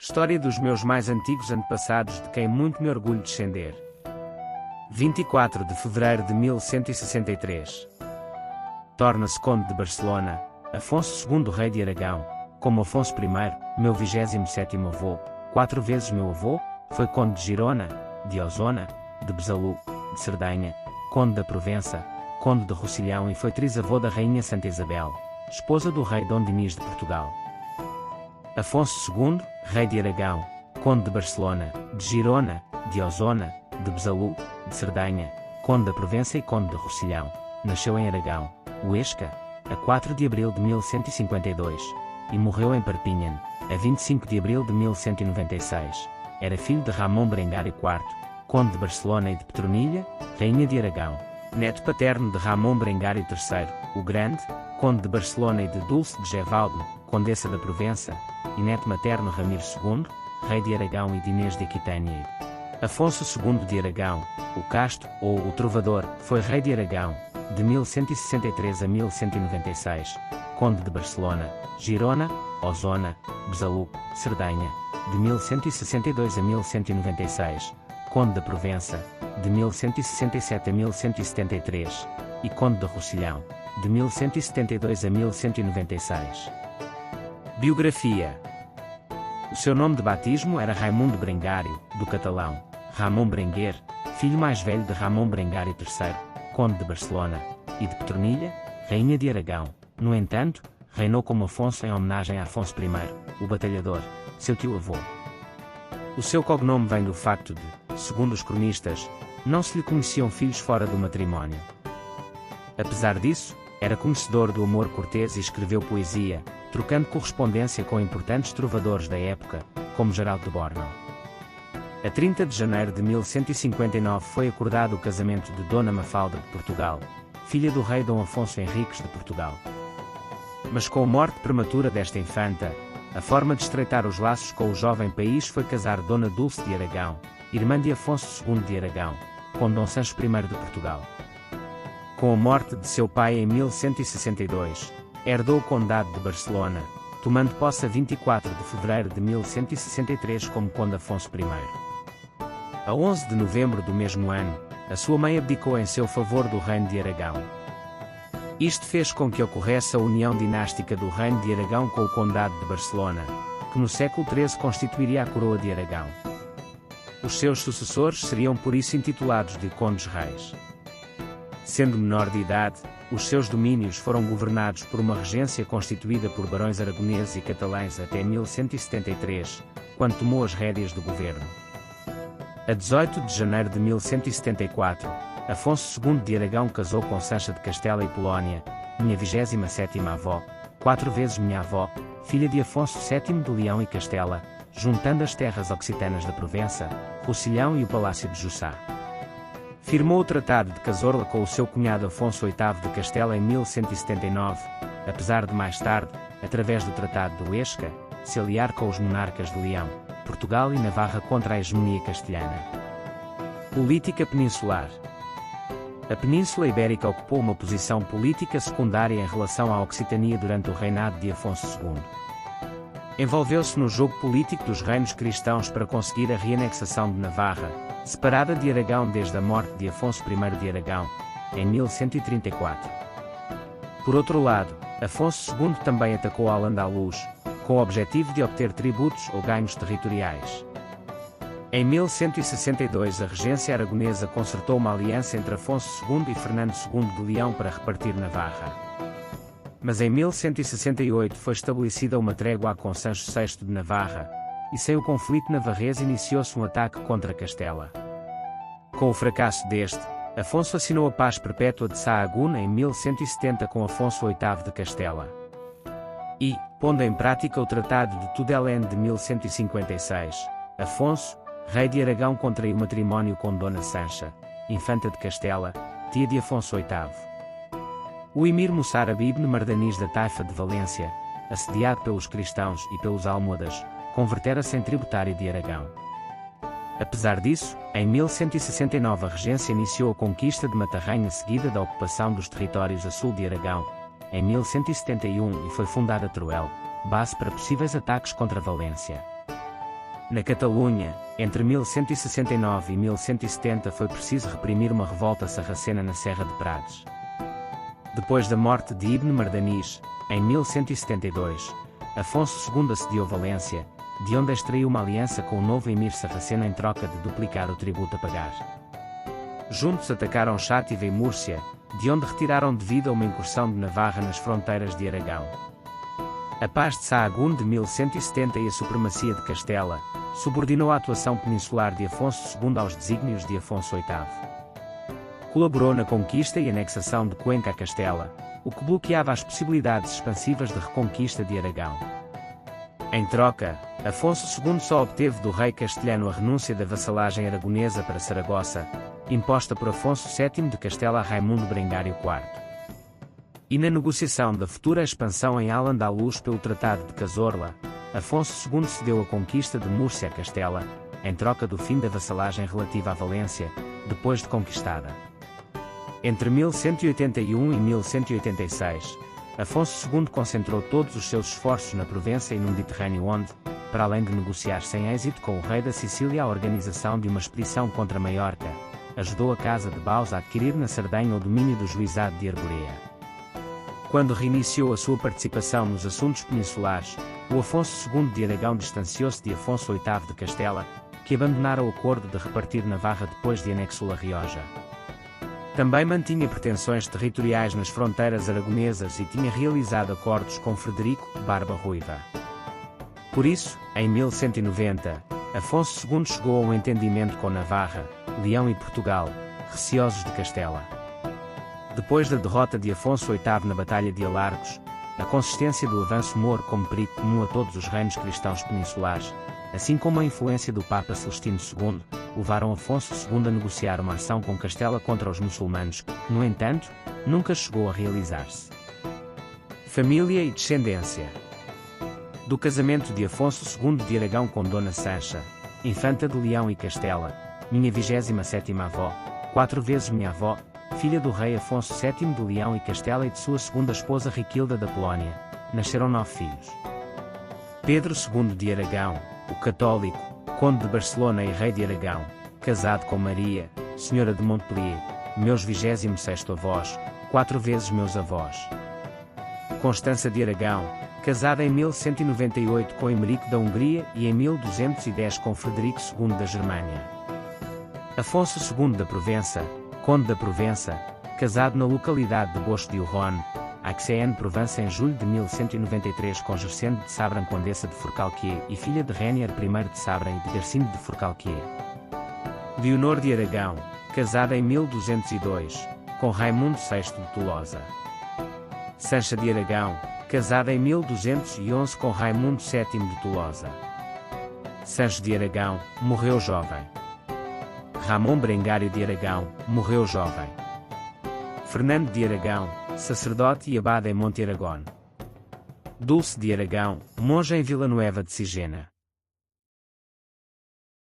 História dos meus mais antigos antepassados de quem muito me orgulho descender. 24 de fevereiro de 1163. Torna-se conde de Barcelona, Afonso II rei de Aragão, como Afonso I, meu 27º avô, 4 vezes meu avô, foi conde de Girona, de Osona, de Besalú, de Cerdanha, conde da Provença, conde de Rocilhão e foi trisavô da rainha Santa Isabel, esposa do rei Dom Dinis de Portugal. Afonso II, rei de Aragão, conde de Barcelona, de Girona, de Osona, de Besalú, de Cerdanha, conde da Provença e conde de Rocilhão, nasceu em Aragão, Huesca, a 4 de abril de 1152, e morreu em Perpignan, a 25 de abril de 1196. Era filho de Ramon Berengário IV, conde de Barcelona e de Petronilha, rainha de Aragão, neto paterno de Ramon Berengário III, o Grande, conde de Barcelona e de Dulce de Gervaldo, condessa da Provença, e neto materno Ramiro II, rei de Aragão e de Inês de Aquitânia. Afonso II de Aragão, o Casto, ou o Trovador, foi rei de Aragão, de 1163 a 1196, conde de Barcelona, Girona, Osona, Besalú, Cerdanha, de 1162 a 1196, conde da Provença, de 1167 a 1173, e conde de Rocilhão, de 1172 a 1196. Biografia. O seu nome de batismo era Raimundo Berengário, do catalão, Ramon Berenguer, filho mais velho de Ramon Berengário III, conde de Barcelona, e de Petronilha, rainha de Aragão. No entanto, reinou como Afonso em homenagem a Afonso I, o Batalhador, seu tio-avô. O seu cognome vem do facto de, segundo os cronistas, não se lhe conheciam filhos fora do matrimónio. Apesar disso, era conhecedor do amor cortês e escreveu poesia, trocando correspondência com importantes trovadores da época, como Geraldo de Bornau. A 30 de janeiro de 1159 foi acordado o casamento de Dona Mafalda de Portugal, filha do rei Dom Afonso Henriques de Portugal. Mas com a morte prematura desta infanta, a forma de estreitar os laços com o jovem país foi casar Dona Dulce de Aragão, irmã de Afonso II de Aragão, com Dom Sancho I de Portugal. Com a morte de seu pai em 1162, herdou o condado de Barcelona, tomando posse a 24 de fevereiro de 1163 como conde Afonso I. A 11 de novembro do mesmo ano, a sua mãe abdicou em seu favor do reino de Aragão. Isto fez com que ocorresse a união dinástica do reino de Aragão com o condado de Barcelona, que no século XIII constituiria a coroa de Aragão. Os seus sucessores seriam por isso intitulados de condes-reis. Sendo menor de idade, os seus domínios foram governados por uma regência constituída por barões aragoneses e catalães até 1173, quando tomou as rédeas do governo. A 18 de janeiro de 1174, Afonso II de Aragão casou com Sancha de Castela e Polónia, minha 27ª avó, 4 vezes minha avó, filha de Afonso VII de Leão e Castela, juntando as terras occitanas da Provença, Rocilhão e o Palácio de Jussá. Firmou o Tratado de Cazorla com o seu cunhado Afonso VIII de Castela em 1179, apesar de mais tarde, através do Tratado de Huesca, se aliar com os monarcas de Leão, Portugal e Navarra contra a hegemonia castelhana. Política peninsular. A Península Ibérica ocupou uma posição política secundária em relação à Occitania durante o reinado de Afonso II. Envolveu-se no jogo político dos reinos cristãos para conseguir a reanexação de Navarra, separada de Aragão desde a morte de Afonso I de Aragão, em 1134. Por outro lado, Afonso II também atacou Al-Andalus, com o objetivo de obter tributos ou ganhos territoriais. Em 1162 a regência aragonesa concertou uma aliança entre Afonso II e Fernando II de Leão para repartir Navarra. Mas em 1168 foi estabelecida uma trégua com Sancho VI de Navarra, e sem o conflito navarrês iniciou-se um ataque contra Castela. Com o fracasso deste, Afonso assinou a paz perpétua de Sahagún em 1170 com Afonso VIII de Castela. E, pondo em prática o Tratado de Tudela de 1156, Afonso, rei de Aragão, contraiu matrimónio com Dona Sancha, infanta de Castela, tia de Afonso VIII. O emir Moçárabe ibn Mardanis da Taifa de Valência, assediado pelos cristãos e pelos almohadas, convertera-se em tributário de Aragão. Apesar disso, em 1169 a regência iniciou a conquista de Matarranha seguida da ocupação dos territórios a sul de Aragão, em 1171 e foi fundada Teruel, base para possíveis ataques contra Valência. Na Catalunha, entre 1169 e 1170 foi preciso reprimir uma revolta sarracena na Serra de Prades. Depois da morte de Ibn Mardanis, em 1172, Afonso II assediou Valência, de onde extraiu uma aliança com o novo emir sarraceno em troca de duplicar o tributo a pagar. Juntos atacaram Xátiva e Múrcia, de onde retiraram devido a uma incursão de Navarra nas fronteiras de Aragão. A paz de Sahagún de 1170 e a supremacia de Castela subordinou a atuação peninsular de Afonso II aos desígnios de Afonso VIII. Colaborou na conquista e anexação de Cuenca a Castela, o que bloqueava as possibilidades expansivas de reconquista de Aragão. Em troca, Afonso II só obteve do rei castelhano a renúncia da vassalagem aragonesa para Saragossa, imposta por Afonso VII de Castela a Raimundo Berengário IV. E na negociação da futura expansão em Al-Andalus pelo Tratado de Cazorla, Afonso II cedeu a conquista de Múrcia a Castela, em troca do fim da vassalagem relativa à Valência, depois de conquistada. Entre 1181 e 1186, Afonso II concentrou todos os seus esforços na Provença e no Mediterrâneo onde, para além de negociar sem êxito com o rei da Sicília a organização de uma expedição contra Maiorca, ajudou a Casa de Baus a adquirir na Sardenha o domínio do Juizado de Arborea. Quando reiniciou a sua participação nos assuntos peninsulares, o Afonso II de Aragão distanciou-se de Afonso VIII de Castela, que abandonara o acordo de repartir Navarra depois de anexo a Rioja. Também mantinha pretensões territoriais nas fronteiras aragonesas e tinha realizado acordos com Frederico Barba Ruiva. Por isso, em 1190, Afonso II chegou a um entendimento com Navarra, Leão e Portugal, receosos de Castela. Depois da derrota de Afonso VIII na Batalha de Alarcos, a consistência do avanço moro como perigo comum a todos os reinos cristãos peninsulares, assim como a influência do Papa Celestino II, levaram Afonso II a negociar uma ação com Castela contra os muçulmanos que, no entanto, nunca chegou a realizar-se. Família e descendência. Do casamento de Afonso II de Aragão com Dona Sancha, infanta de Leão e Castela, minha 27ª avó, 4 vezes minha avó, filha do rei Afonso VII de Leão e Castela e de sua segunda esposa Riquilda da Polónia, nasceram 9 filhos. Pedro II de Aragão, o católico, conde de Barcelona e rei de Aragão, casado com Maria, senhora de Montpellier, meus 26º avós, 4 vezes meus avós. Constança de Aragão, casada em 1198 com Emerico da Hungria e em 1210 com Frederico II da Germânia. Afonso II da Provença, conde da Provença, casado na localidade de Bosch de Urronne, Aix-en-Provence em julho de 1193 com Gersende de Sabran, condessa de Forcalquier e filha de Rénier I de Sabran e de Garcinde de Forcalquier. Leonor de Aragão, casada em 1202, com Raimundo VI de Tolosa. Sancha de Aragão, casada em 1211 com Raimundo VII de Tolosa. Sancho de Aragão, morreu jovem. Ramon Berengário de Aragão, morreu jovem. Fernando de Aragão, sacerdote e abade em Monte Aragón. Dulce de Aragão, monja em Vila Nueva de Sigena.